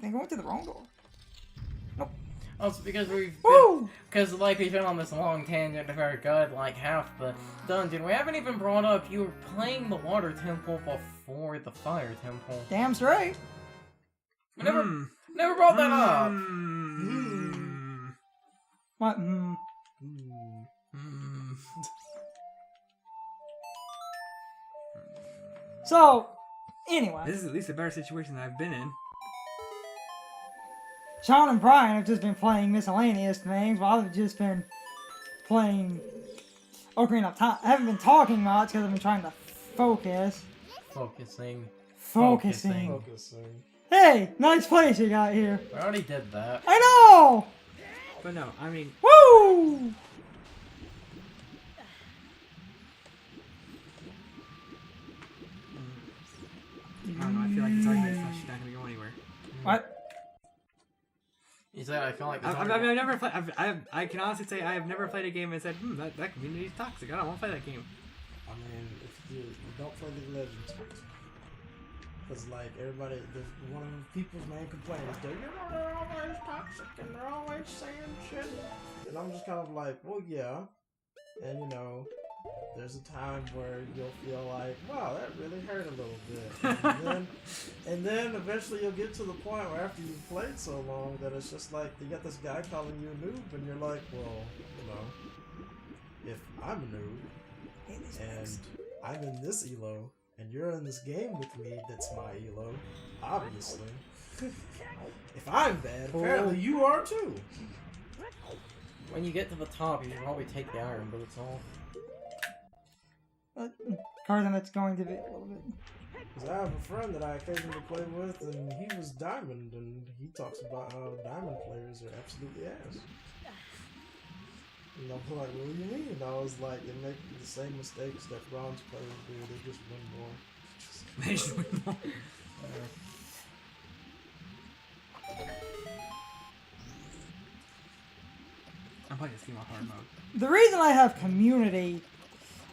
think I went to the wrong door. Nope. Oh, it's because we've Woo! because like we've been on this long tangent of our god, like half the dungeon. We haven't even brought up you were playing the water temple before the fire temple. Damn straight. We never brought that up. What? So, anyway. This is at least a better situation than I've been in. Sean and Brian have just been playing miscellaneous things while I've just been playing Ocarina of Time. I haven't been talking much because I've been trying to focus. Focusing. Hey, nice place you got here. We already did that. I know! But no, I mean... Woo! I don't know, I feel like this argument is not going to go anywhere. What? You said I feel like I've never played... I can honestly say I have never played a game and said, that community is toxic. I don't want to play that game. I mean, if you don't play League of Legends. Because, like, everybody, one of the people's main complaints is, they're always toxic and they're always saying shit. And I'm just kind of like, well, yeah. And, you know, there's a time where you'll feel like, wow, that really hurt a little bit. And then eventually you'll get to the point where after you've played so long that it's just like, you got this guy calling you a noob and you're like, well, you know, if I'm a noob and I'm in this elo, and you're in this game with me that's my elo, obviously. If I'm bad, apparently you are too. When you get to the top, you should probably take the iron boots off. Carson, it's going to be a little bit. Because I have a friend that I occasionally play with, and he was diamond, and he talks about how diamond players are absolutely ass. And I'm like, what do you mean? And I was like, they make the same mistakes that bronze players do. They just win more. They just win more. I'm playing this game on hard mode. The reason I have community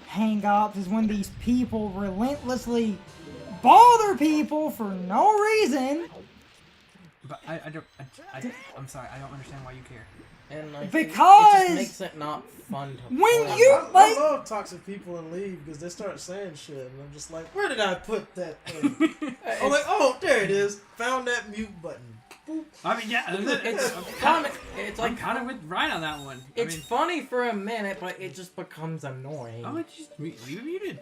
hang-ups is when these people relentlessly bother people for no reason. But I'm sorry, I don't understand why you care. And I because think it just makes it not fun to when play. you I love toxic people in League because they start saying shit, and I'm just like, where did I put that thing? I'm like, oh, there it is. Found that mute button. Boop. I mean, yeah, It's fun. It's like I'm kind of with Ryan on that one. It's funny for a minute, but it just becomes annoying. Oh, it's just leave it muted.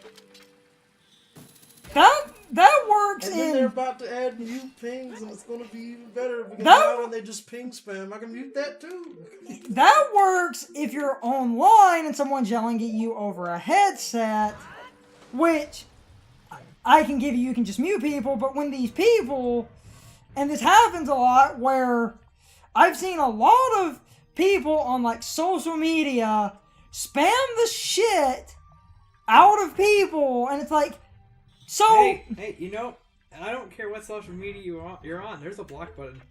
That works And then they're about to add mute pings, and it's gonna be even better because now when they just ping spam, I can mute that too. That works if you're online and someone's yelling at you over a headset, which I can give you. You can just mute people, but when these people, and this happens a lot, where I've seen a lot of people on like social media spam the shit out of people, and it's like. So Hey, you know, I don't care what social media you're on. There's a block button.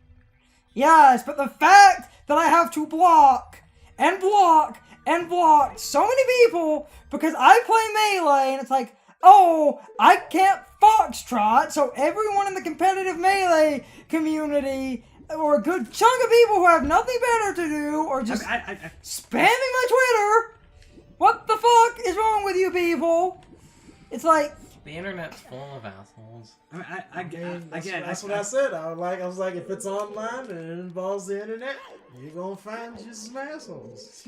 Yes, but the fact that I have to block and block and block so many people because I play Melee and it's like, oh, I can't foxtrot, so everyone in the competitive Melee community or a good chunk of people who have nothing better to do or just spamming my Twitter. What the fuck is wrong with you people? It's like the internet's full of assholes. I mean, that's what I said. I was like, if it's online and it involves the internet, you're gonna find just some assholes.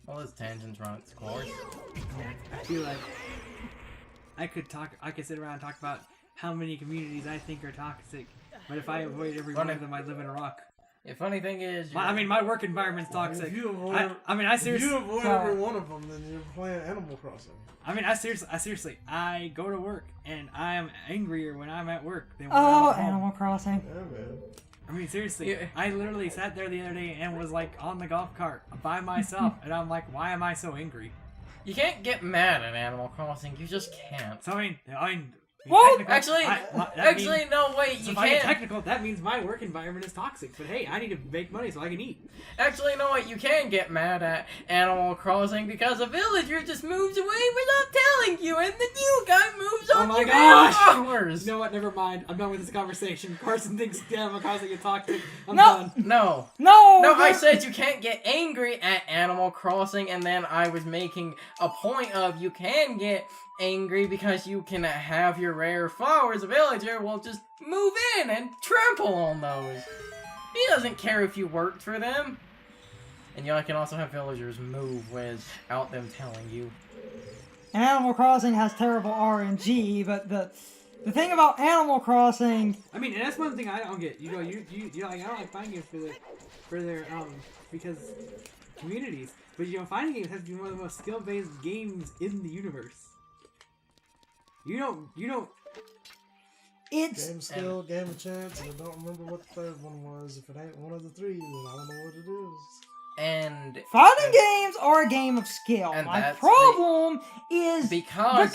All those tangents run its course. I feel like I could sit around and talk about how many communities I think are toxic, but if I avoid every one of them, I'd live in a rock. The funny thing is, my work environment's toxic. If you avoid, seriously, if you avoid every one of them, then you're playing Animal Crossing. I mean, I seriously, I go to work and I am angrier when I'm at work than when oh, I'm at home. Animal Crossing. Yeah, man. I mean, seriously, Yeah. I literally sat there the other day and was like on the golf cart by myself, and I'm like, why am I so angry? you can't get mad at Animal Crossing. You just can't. So I mean, Well, Actually, no, wait, So you if I get can't. technical, that means my work environment is toxic. But hey, I need to make money so I can eat. Actually, no, wait, you can get mad at Animal Crossing because a villager just moves away without telling you, and the new guy moves Oh on my your gosh! hours. You know what? Never mind. I'm done with this conversation. Carson thinks Animal Crossing is toxic. I'm No. done. No. No, No, I that- said you can't get angry at Animal Crossing, and then I was making a point of you can get angry because you can have your rare flowers. A villager will just move in and trample on those. He doesn't care if you worked for them. And you know, I can also have villagers move without them telling you. And Animal Crossing has terrible RNG, but the thing about Animal Crossing, I mean, and that's one thing I don't get. You know, you like, I don't like fighting games for their because communities. But you know, fighting games has to be one of the most skill-based games in the universe. You don't. it's Game skill, game of chance, and I don't remember what the third one was. If it ain't one of the three, then I don't know what it is. And fighting games are a game of skill. And My that's problem is because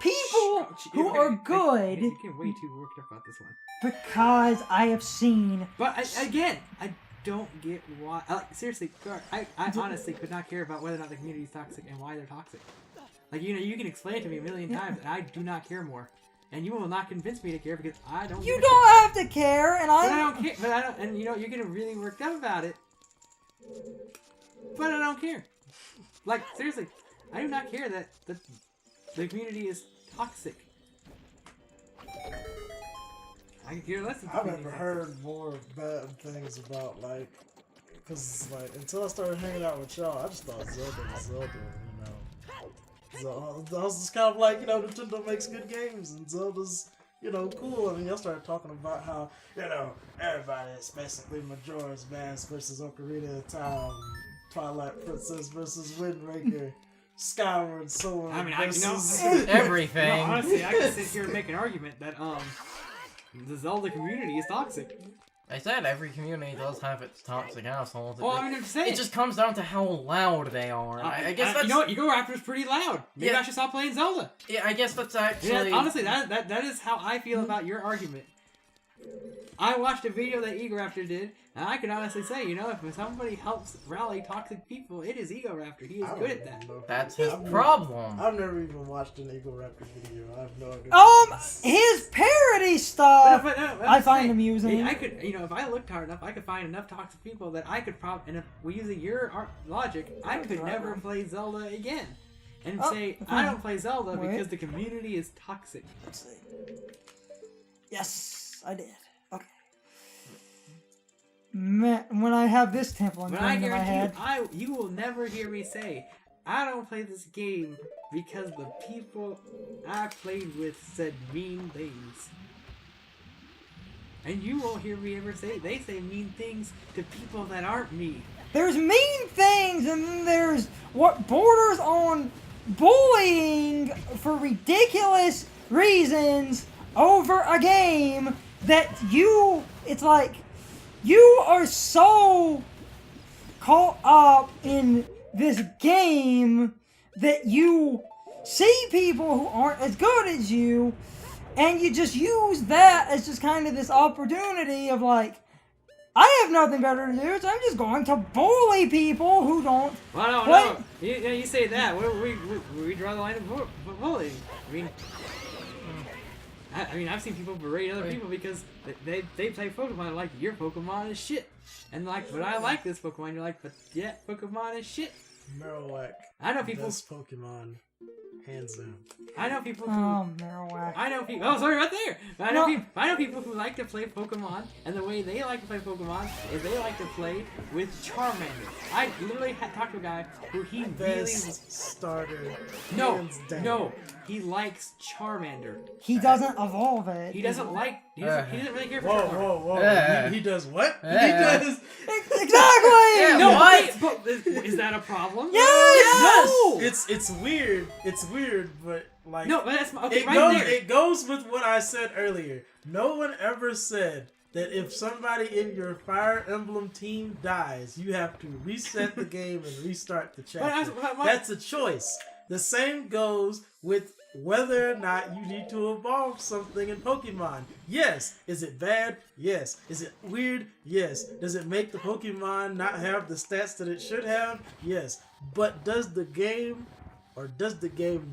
people who are good, You get way too worked up about this one. because I have seen. But I don't get why. Like, seriously, I honestly could not care about whether or not the community is toxic and why they're toxic. Like, you know, you can explain it to me a million times, and I do not care more. And you will not convince me to care because I don't. You give a don't shit. have to care, and But I I. don't care. But I don't. And you know, you're getting really worked up about it. But I don't care. Like, seriously, I do not care that the community is toxic. I could care less. If the I've community never is heard more bad things about, like, because, like, until I started hanging out with y'all, I just thought Zelda was Zelda, you know. So I was just kind of like, you know, Nintendo makes good games, and Zelda's, you know, cool. And then y'all started talking about how, you know, everybody is basically Majora's Mask versus Ocarina of Time, Twilight Princess versus Wind Waker, Skyward Sword I mean, I versus... everything. No, honestly, I can sit here and make an argument that the Zelda community is toxic. I said every community does have its toxic assholes. Well, I mean, I'm just saying. It just comes down to how loud they are. I guess that's... You know what? Ego Raptor's pretty loud. Maybe Yeah. I should stop playing Zelda. Yeah, I guess that's actually... Yeah, honestly, that is how I feel about your argument. I watched a video that Ego Raptor did, and I can honestly say, you know, if somebody helps rally toxic people, it is Ego Raptor. He is good at that. That's his problem. I've never even watched an Eagle Raptor video. I have no idea. His parody stuff. But no, I find amusing. I could, you know, if I looked hard enough, I could find enough toxic people that I could and if we're using your logic, I could never play Zelda again. And say, I don't play Zelda because the community is toxic. Let's see. Yes, I did. Okay. When I have this temple in But I my head. guarantee you will never hear me say, I don't play this game because the people I played with said mean things. And you won't hear me ever say, they say mean things to people that aren't me. There's mean things, and then there's what borders on bullying for ridiculous reasons over a game that it's like, you are so caught up in this game that you see people who aren't as good as you, and you just use that as just kind of this opportunity of like, I have nothing better to do, so I'm just going to bully people who don't. Well, play. no. You say that. We draw the line of bullying. I mean, I've seen people berate other people because they play Pokemon like your Pokemon is shit, and like, but I like this Pokemon. You're like, but yeah, Pokemon is shit. Marowak. I know people. Best Pokemon, hands down. I know people who. Marowak. I know people. Oh, sorry, right there. I know people who like to play Pokemon, and the way they like to play Pokemon is they like to play with Charmander. I literally talked to a guy who he really Best starter. no, hands down. no. He likes Charmander. He doesn't evolve it. He doesn't like. He doesn't really care for Whoa, Charmander. whoa, whoa. Yeah. He does what? He Yeah. does. Exactly! Yeah, No, what? but is that a problem? Yes! No! It's weird. It's weird, but like No, but that's okay. it Right goes there. it goes with what I said earlier. No one ever said that if somebody in your Fire Emblem team dies, you have to reset the game and restart the chapter. But That's a choice. The same goes with whether or not you need to evolve something in Pokemon. Yes. Is it bad? Yes. Is it weird? Yes. Does it make the Pokemon not have the stats that it should have? Yes. But does the game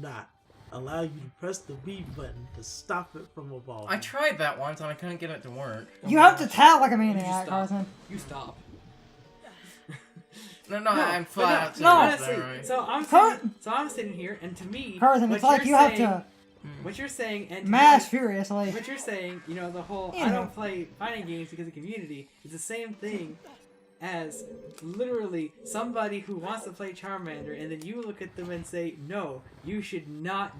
not allow you to press the B button to stop it from evolving? I tried that once and I couldn't get it to work. You have to tap like a You maniac, stop. Carson. You stop. No, I'm but flat out. no, honestly, Right. so I'm sitting here, and to me, Carson, what it's like you're you have saying- to What you're saying, and to mash me, furiously. what you're saying, you know, the whole You I know. don't play fighting games because of community is the same thing as literally somebody who wants to play Charmander, and then you look at them and say, "No, you should not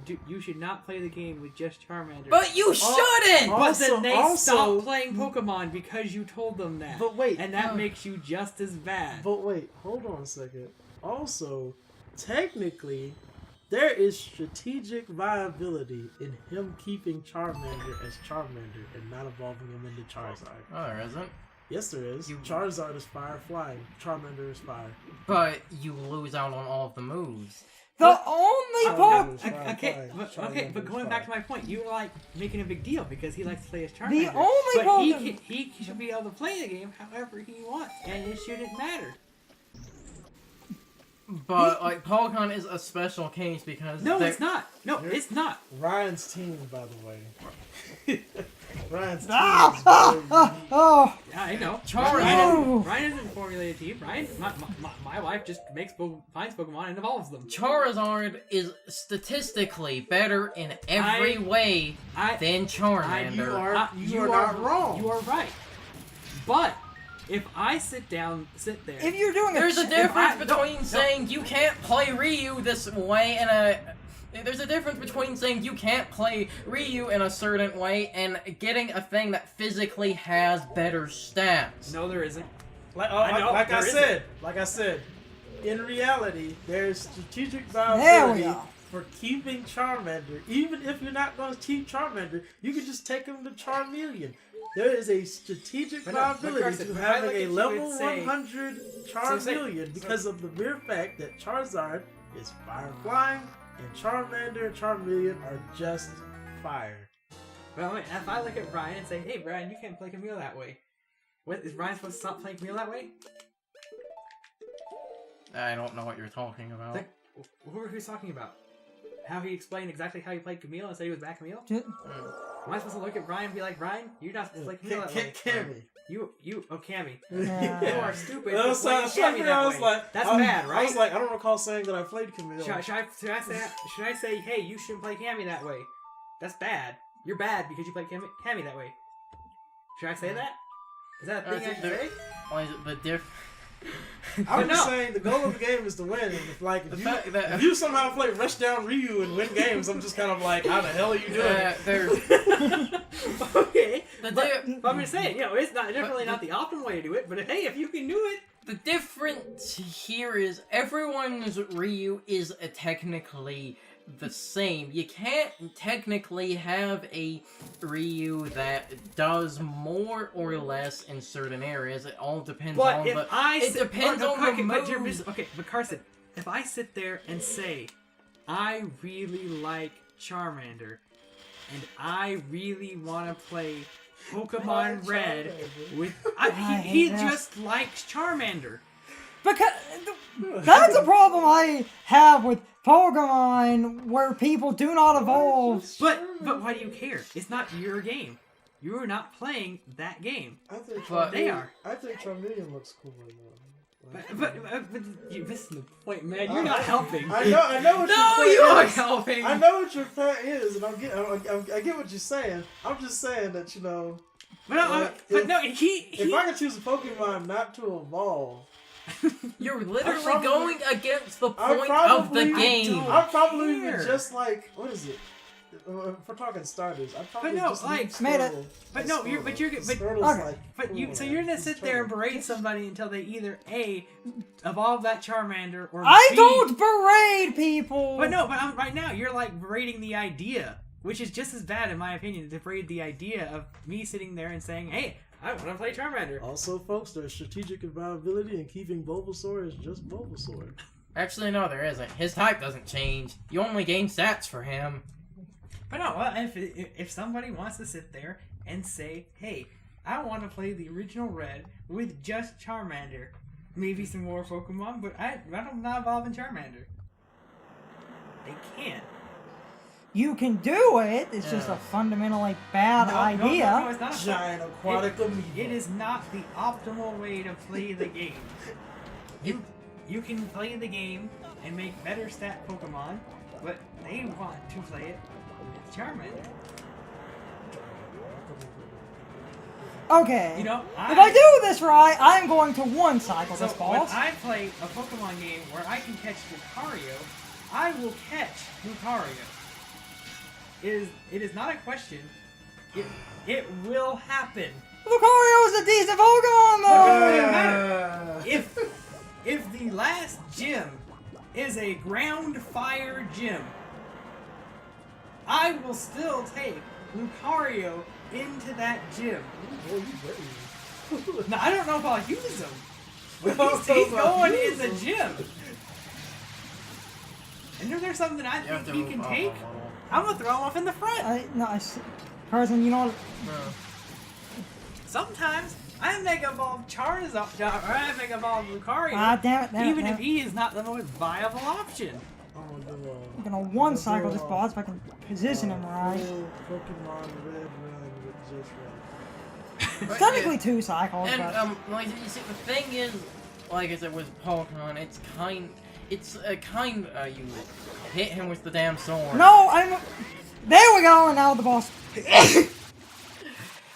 play the game with just Charmander." But you shouldn't! But then they Also- stop playing Pokemon because you told them that. But wait. and that makes you just as bad. But wait, hold on a second. Also, technically, there is strategic viability in him keeping Charmander as Charmander and not evolving him into Charizard. Oh, there isn't. Yes, there is. Charizard is fire flying. Charmander is fire. But you lose out on all of the moves. The only Charmander is Pokemon. fire Okay, flying. but going back to my point, you were like making a big deal because he likes to play as Charmander. The only but Pokemon. he should be able to play the game however he wants, and it shouldn't matter. But, like, Polygon is a special case because... No, they're- it's not. No, it's not. Ryan's team, by the way. Ryan's team Ah, is ah, very ah, unique. oh, Yeah, I know. Charizard. Ryan isn't a formulated team. Ryan, my wife just finds Pokemon and evolves them. Charizard is statistically better in every way than Charmander. You are not wrong. You are right. But if I sit there. if you're doing There's a ch- difference no, between saying you can't play Ryu this way and there's a difference between saying you can't play Ryu in a certain way and getting a thing that physically has better stats. No, there isn't. Like there I said, in reality, there's strategic There we viability go. for keeping Charmander. Even if you're not going to keep Charmander, you can just take him to Charmeleon. There is a strategic But no, but viability Carson, to if I having look a at you level and say- 100 Charmeleon because of the mere fact that Charizard is fire flying and Charmander and Charmeleon are just fire. Well, wait, if I look at Ryan and say, "Hey, Brian, you can't play Camille that way," what is Ryan supposed to stop playing Camille that way? I don't know what you're talking about. Like, who are you talking about? How he explained exactly how he played Camille and said he was back Camille? J- Am I supposed to look at Ryan and be like, "Ryan, you're not supposed to play Camille that way"? Cammy. Cammy. Yeah. You are stupid. That for was playing so- Cammy that I was way. like, That's I bad, right? I was like, I don't recall saying that I played Camille. Should I say, "Hey, you shouldn't play Cammy that way"? That's bad. You're bad because you play Cammy that way. Should I say that? Is that a thing I should say? Why is it the diff? I'm But just no. saying the goal of the game is to win. And if, like, The if fact you, that- if you somehow play Rush Down Ryu and win games, I'm just kind of like, how the hell are you doing it? There's Okay. the But I'm just saying, it's not definitely not the optimal way to do it, but hey, if you can do it. The difference here is everyone's Ryu is technically the same. You can't technically have a Ryu that does more or less in certain areas. It all depends But on if the... I It sit, depends on the moves. but Carson, if I sit there and say, I really like Charmander, and I really want to play Pokemon Red with... he hate this. just likes Charmander. Because that's a problem I have with Pokemon, where people do not evolve. But why do you care? It's not your game. You're not playing that game. I think But they are. I think Charmeleon looks cooler though. But you're missing the point, man. You're not helping. I know what No, your you point are is. helping! I know what your point is, and I get what you're saying. I'm just saying that But no, if I could choose a Pokemon not to evolve, You're literally probably- going against the I point of the probably- game. I'm probably care. just like, what is it? If we're talking starters, I probably no, just like, leave made it. Squirtle. But no, you're Squirtle's okay. like, But you, cool, so man. you're gonna He's sit there and turtle. berate somebody until they either A, evolve that Charmander, or I B, don't berate people. But no, but right now you're like berating the idea, which is just as bad in my opinion to berate the idea of me sitting there and saying, "Hey, I want to play Charmander." Also, folks, there's strategic viability in keeping Bulbasaur as just Bulbasaur. Actually, no, there isn't. His type doesn't change. You only gain stats for him. But no, well, if somebody wants to sit there and say, hey, I want to play the original Red with just Charmander, maybe some more Pokemon, but I'm not evolving Charmander. They can't. You can do it. It's just a fundamentally bad idea. No, it's not. Giant aquatic amoeba. It is not the optimal way to play the game. You can play the game and make better stat Pokemon, but they want to play it with Charmander. Okay. You know, if I do this right, I'm going to one cycle so this boss. when I play a Pokemon game where I can catch Lucario, I will catch Lucario. It is not a question. It will happen. Lucario is a decent Pokemon, though. It doesn't matter. If the last gym is a ground fire gym, I will still take Lucario into that gym. Now I don't know if I'll use him, but he's going in the gym. And if there's something I think he can take, I'm gonna throw him off in the front. Carson, you know what? Sometimes I Mega Evolve Charizard, or I Mega Evolve Lucario, Damn it, even if he is not the most viable option. I'm gonna one cycle this boss if I can position him right. Pokemon Red Run with just Red. It's technically two cycles, And but like you see, the thing is, like I said with Pokemon, you hit him with the damn sword. no, there we go, and now the boss.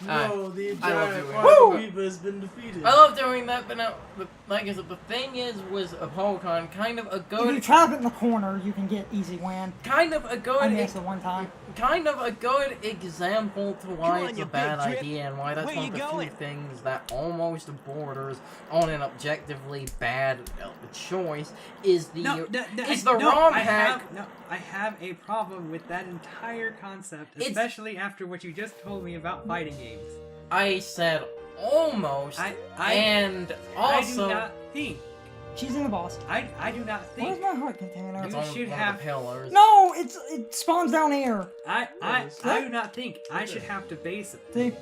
No, the I love giant doing aquatic amoeba has been defeated. I love doing that, but now, like I said, the thing is, with a Pokemon, kind of a If you good, trap it in the corner, you can get easy win. kind of a good, I missed it one time. kind of a good example to why on, it's you a bad big drip. idea and why that's Where one you of the few going? things that almost borders on an objectively bad choice is the ROM hack. I have a problem with that entire concept, It's- especially after what you just told me about fighting games. I said almost, and I also do not think. She's in the boss. I do not Where's think. my heart container? it's You on should one have- of the pillars. No, it spawns down here. I do not think I should have to base. See?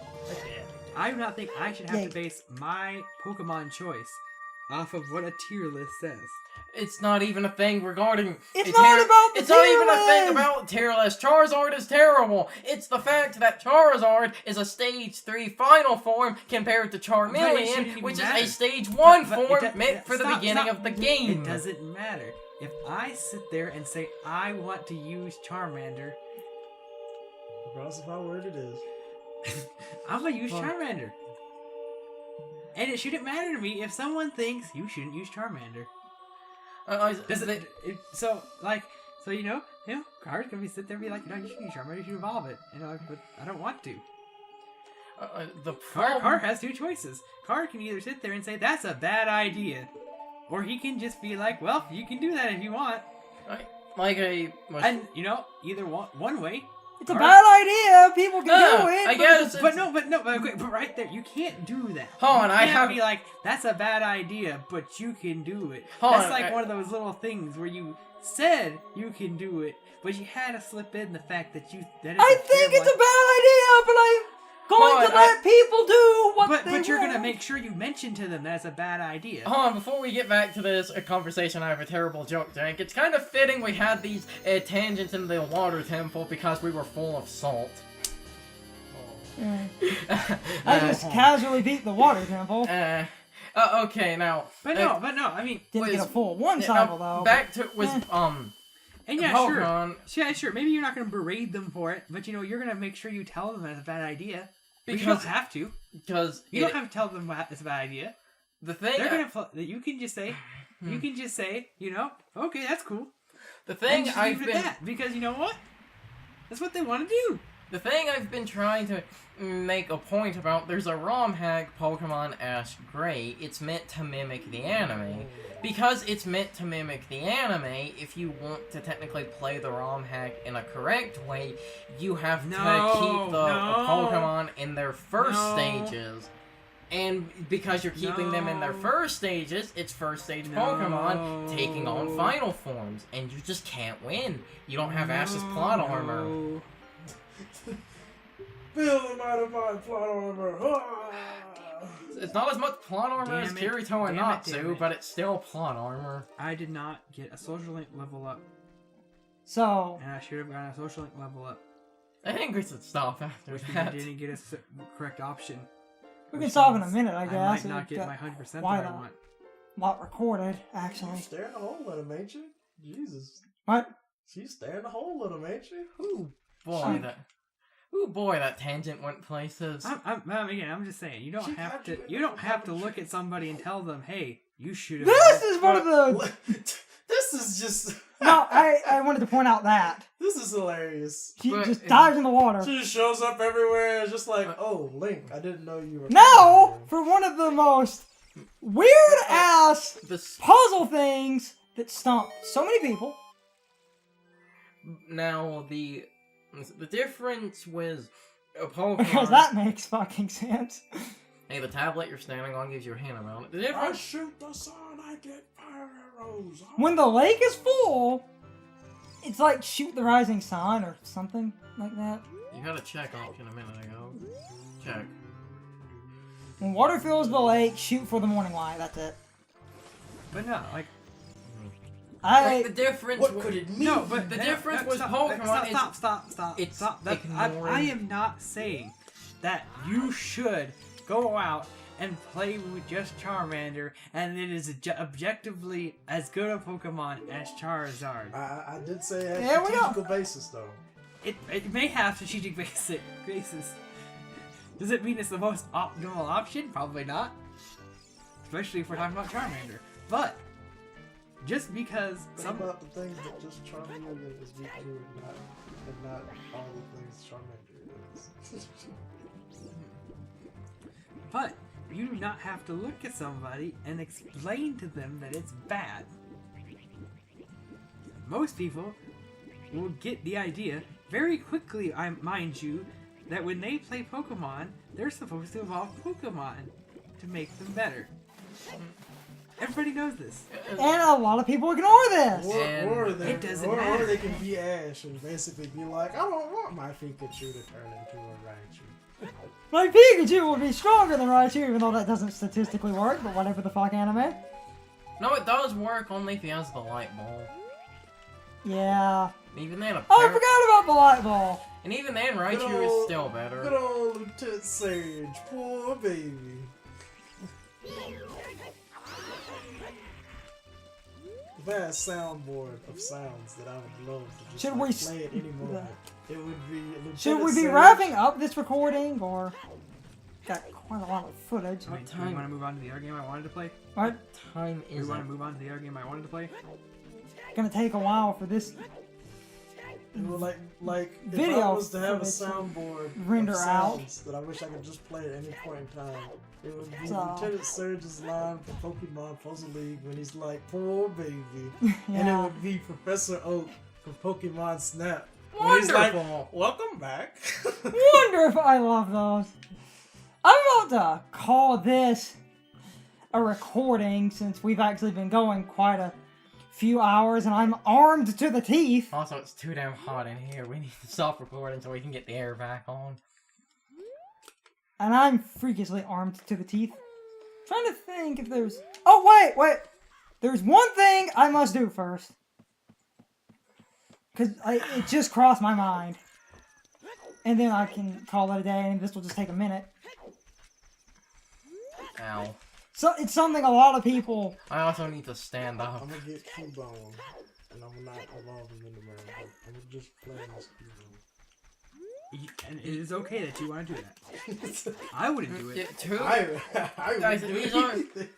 I do not think I should have Yay. to base my Pokemon choice off of what a tier list says. It's not even a thing regarding. It's not about the It's not tier even a thing list. about tier list. Charizard is terrible. It's the fact that Charizard is a stage 3 final form compared to shouldn't Charmeleon, even which matter. is a stage 1 But it form do- meant for the stop, beginning stop. of the game. It doesn't matter. If I sit there and say I want to use Charmander, Regardless of how weird it is. I'm gonna use Charmander. And it shouldn't matter to me if someone thinks you shouldn't use Charmander. So Card's gonna be sit there and be like, you should use Charmander, you should evolve it. But I don't want to. The Card problem. has two choices. Card can either sit there and say that's a bad idea, or he can just be like, well, you can do that if you want. And Either one way. It's a bad idea. People can do it. I guess. But right there, you can't do that. Hold on, you I can't have. be like, that's a bad idea, but you can do it. Hold That's on, like one of those little things where you said you can do it, but you had to slip in the fact that I think it's a bad idea, but I'm going to let people do what they But you're want. gonna make sure you mention to them that's a bad idea. Hold on, before we get back to this conversation, I have a terrible joke to make. It's kind of fitting we had these tangents in the water temple because we were full of salt. I just casually beat the water temple. Okay, now. But no, I mean, Didn't get a full one now, cycle though. Back to and yeah, Pokemon. sure. Maybe you're not gonna berate them for it, but you're gonna make sure you tell them that's a bad idea. But you don't have to. Because You don't have to tell them it's a bad idea. The thing. They're gonna you can just say, okay, that's cool. The thing And just I've leave it been. at that, because you know what? That's what they want to do. The thing I've been trying to make a point about, there's a ROM hack, Pokemon Ash Gray. It's meant to mimic the anime. Because it's meant to mimic the anime, if you want to technically play the ROM hack in a correct way, you have to keep the Pokemon in their first stages. And because you're keeping them in their first stages, it's first stage Pokemon taking on final forms. And you just can't win. You don't have Ash's plot armor. Build him out of my plot armor. Ah! It's not as much plot armor as Damn it. Kirito and Damn it, damn Natsu, it. but it's still plot armor. I did not get a social link level up, So, and I should have gotten a social link level up, I think we should stop after which means I that. didn't get a correct option. we can Which stop in a means minute, I I guess. might not It get got my 100% that why I not? want. Not recorded, You actually. staring a hole at him, ain't you? Jesus. What? She's staring a hole at him, ain't she? Ooh, boy, that tangent went places. I'm just saying, you don't She have got to. you You in don't the have to fucking look tree. at somebody and tell them, "Hey, you should have." This is one of the... This is just. No, I wanted to point out that. This is hilarious. She But- just dives in the water. She just shows up everywhere. It's just like, oh, Link, I didn't know you were. No! For one of the most weird-ass This puzzle things that stumped so many people. now the difference with a Because Pokemon. that makes fucking sense. Hey, the tablet you're standing on gives you a hint about it. The I difference. shoot the sun, I get fire arrows. When the lake is full, it's like shoot the rising sun or something like that. You had a check option a minute ago. Check. When water fills the lake, shoot for the morning light. That's it. But no, like Like, the difference. What could it mean? no, but The no, difference no, with Pokemon is stop. it's Stop. ignoring- I am not saying that you should go out and play with just Charmander, and it is objectively as good a Pokemon as Charizard. I did say it There has we go. strategical basis, though. It may have strategic basis. Does it mean it's the most optimal option? Probably not. Especially if we're talking about Charmander. But just because Think about the things that just Charmander is weak to and not all the things Charmander is. But you do not have to look at somebody and explain to them that it's bad. Most people will get the idea very quickly, mind you, that when they play Pokemon, they're supposed to evolve Pokemon to make them better. Everybody knows this. And a lot of people ignore this. Or they, It doesn't or matter. they can be Ash and basically be like, I don't want my Pikachu to turn into a Raichu. My Pikachu will be stronger than Raichu, even though that doesn't statistically work, but whatever the fuck, anime. No, it does work only if he has the light ball. Yeah. Even then, Oh, I forgot about the light ball. and even then, Raichu Good is old- still Good better. old Lieutenant Sage, poor baby. If I had a soundboard of sounds that I would love to just Should like, we play at any moment, it would be Lieutenant Should we be Sage. wrapping up this recording, or... Got quite a lot of footage. What Do time? you want to move on to the other game I wanted to play? What? Time Do you is want it? to move on to the other game I wanted to play? Gonna take a while for this Well, like if Video I was to have a footage to soundboard render of out. sounds that I wish I could just play at any point in time, it would be So- Lieutenant Surge's line from Pokemon Puzzle League when he's like, poor baby. And it Yeah. would be Professor Oak from Pokemon Snap. When he's like, Wonderful. welcome back. Wonderful! I love those. I'm about to call this a recording since we've actually been going quite a few hours and I'm armed to the teeth. Also, it's too damn hot in here. We need to stop recording so we can get the air back on. And I'm freakishly armed to the teeth. Trying to think if there's... Oh, wait! There's one thing I must do first. Because it just crossed my mind. And then I can call it a day and this will just take a minute. Ow. So it's something a lot of people... I also need to stand up. I'm gonna get Cubone, and I'm not evolving into him, but I'm just playing this And it is okay that you want to do that. Cubone. I wouldn't do Yeah, it. two. I Guys, would do these anything.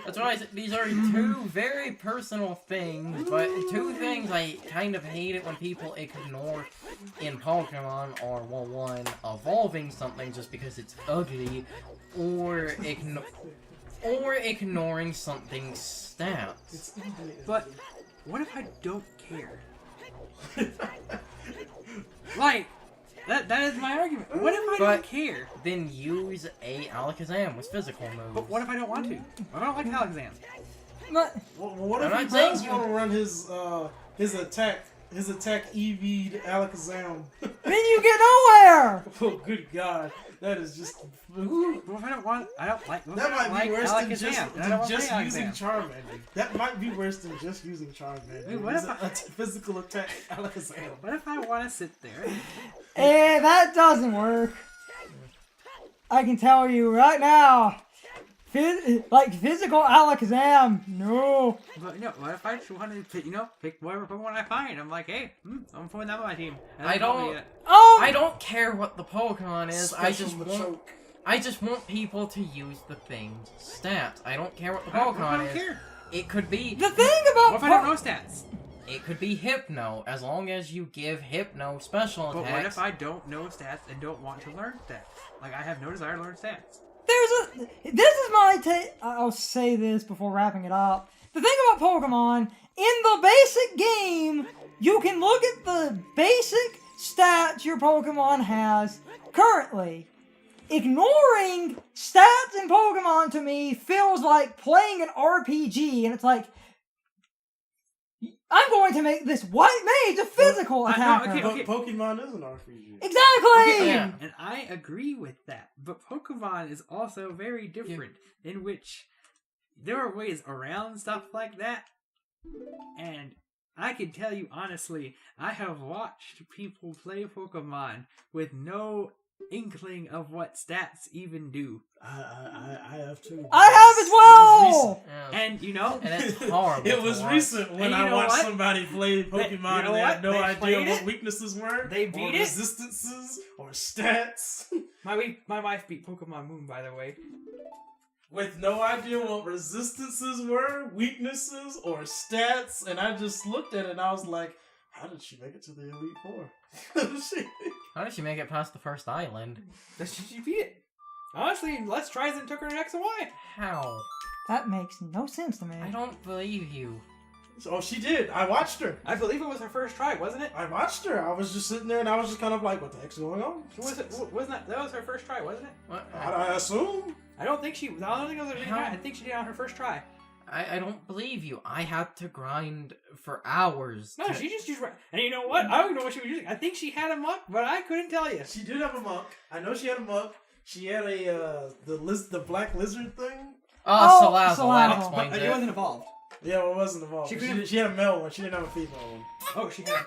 That's why I said these are two very personal things, but two things I kind of hate it when people ignore in Pokemon are, well, one, evolving something just because it's ugly, or ignoring something's stats. It's ugly. But what if I don't care? Like, that is my argument. What if I But- don't care? Then use a Alakazam with physical moves. But what if I don't want to? I don't like Alakazam. But Well, what I'm if he not saying does you- want to run his attack His attack EV'd Alakazam. Then you get nowhere! Oh, good God. That is just... Well, I don't like. That might be worse than just Alakazam. using Charmander. That might be worse than just using Charmander. Wait, what Use if a physical attack Alakazam. What if I want to sit there? That doesn't work. I can tell you right now. Physical Alakazam, no. But no, what if I just wanted to, pick whatever Pokemon I find? I'm like, hey, I'm putting that on my team. I don't care what the Pokemon is. I just want people to use the thing's stats. I don't care what the Pokemon is. Care. It could be. The thing about What if I don't know stats? It could be Hypno, as long as you give Hypno special attacks. But what if I don't know stats and don't want to learn stats? Like, I have no desire to learn stats. This is my take. I'll say this before wrapping it up. The thing about Pokemon, in the basic game, you can look at the basic stats your Pokemon has currently. Ignoring stats in Pokemon to me feels like playing an RPG, and it's like, I'm going to make this white mage a physical attacker. Okay. Pokemon is an RPG. Exactly! Okay, Yeah. and I agree with that. But Pokemon is also very different, in which there are ways around stuff like that. And I can tell you honestly, I have watched people play Pokemon with no inkling of what stats even do. I have too. I have as well! Yeah. And And it's horrible. It was to watch. recent when And you I know watched what? somebody play Pokemon and they had no They idea played what it. weaknesses were. They beat or it. resistances or stats. My wife beat Pokemon Moon, by the way. With no idea what resistances were, weaknesses, or stats, and I just looked at it and I was like, how did she make it to the Elite Four? How did she make it past the first island? She beat it. Honestly, Let's Tries and took her to X and Y. How? That makes no sense to me. I don't believe you. Oh, she did. I watched her. I believe it was her first try, wasn't it? I watched her. I was just sitting there and I was just kind of like, what the heck's going on? Wasn't that was her first try, wasn't it? What? I assume. I don't think it was her first try. I think she did it on her first try. I don't believe you. I had to grind for hours. No, she just used. And you know what? I don't know what she was using. I think she had a muck, but I couldn't tell you. She did have a monk. I know she had a monk. She had the black lizard thing. Oh, Salazzle. Salazzle. That But explains it it. wasn't evolved. Yeah, it wasn't involved. She had a male one. She didn't have a female one. Oh, she had.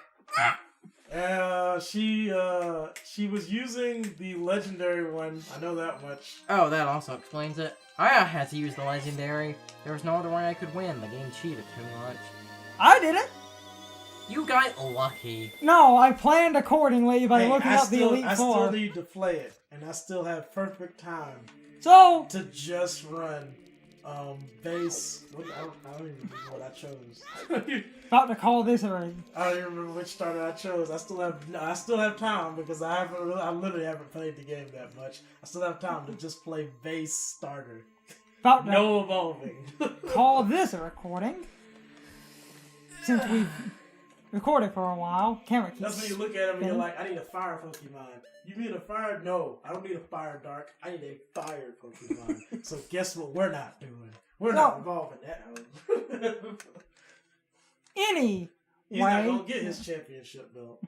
She was using the legendary one. I know that much. Oh, that also explains it. I had to use the legendary. There was no other way I could win. The game cheated too much. I didn't. You got lucky. No, I planned accordingly by Hey, looking up the Elite I Four. still need to play it, and I still have perfect time So, to just run base. I don't even remember what I chose. about to call this a... I don't even remember which starter I chose. I still have time because I literally haven't played the game that much. I still have time to just play base starter. About to No evolving. call this a recording. Since we've recorded for a while. Camera keeps... That's when you look at him and you're like, I need a fire Pokemon. You mean a fire? No, I don't need a fire dark. I need a fire Pokemon. So guess what we're not doing? We're not evolving that home. Anyway, He's not gonna get his championship belt.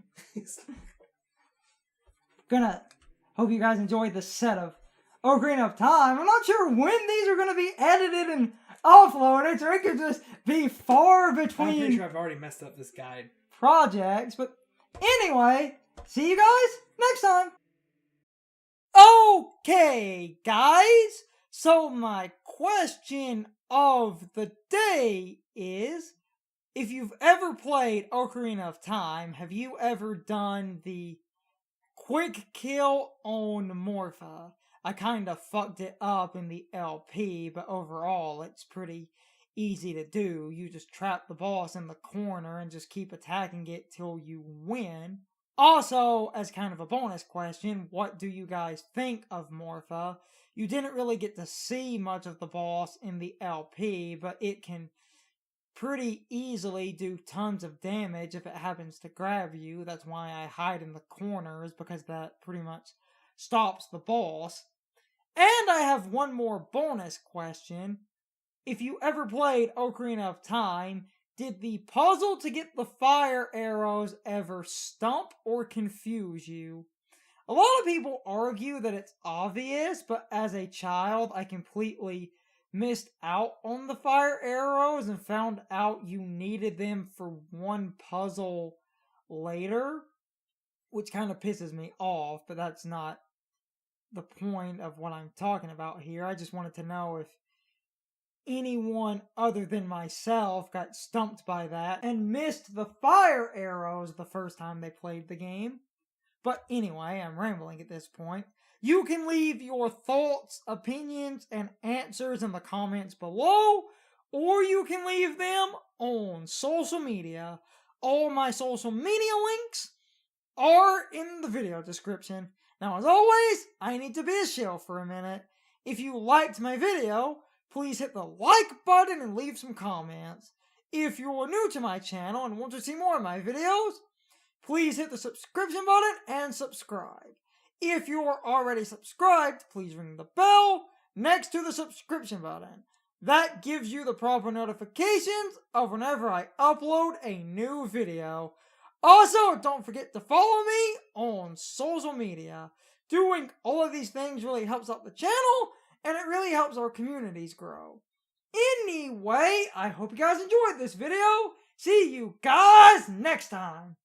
hope you guys enjoyed the set of Ocarina of Time. I'm not sure when these are gonna be edited and uploaded, so it could just be far I'm pretty between sure I've already messed up this guide. projects. But anyway, see you guys next time. Okay, guys. So my question of the day is, if you've ever played Ocarina of Time, have you ever done the quick kill on Morpha? I kind of fucked it up in the LP, but overall it's pretty easy to do. You just trap the boss in the corner and just keep attacking it till you win. Also, as kind of a bonus question, what do you guys think of Morpha? You didn't really get to see much of the boss in the LP, but it can pretty easily do tons of damage if it happens to grab you. That's why I hide in the corners, because that pretty much stops the boss. And I have one more bonus question. If you ever played Ocarina of Time, Did the puzzle to get the fire arrows ever stump or confuse you? A lot of people argue that it's obvious, but as a child, I completely missed out on the fire arrows and found out you needed them for one puzzle later, which kind of pisses me off, but that's not the point of what I'm talking about here. I just wanted to know if anyone other than myself got stumped by that and missed the fire arrows the first time they played the game. But anyway, I'm rambling at this point. You can leave your thoughts, opinions, and answers in the comments below, or you can leave them on social media. All my social media links are in the video description. Now, as always, I need to be a shill for a minute. If you liked my video, please hit the like button and leave some comments. If you're new to my channel and want to see more of my videos, please hit the subscription button and subscribe. If you're already subscribed, please ring the bell next to the subscription button. That gives you the proper notifications of whenever I upload a new video. Also, don't forget to follow me on social media. Doing all of these things really helps out the channel, and it really helps our communities grow. Anyway, I hope you guys enjoyed this video. See you guys next time.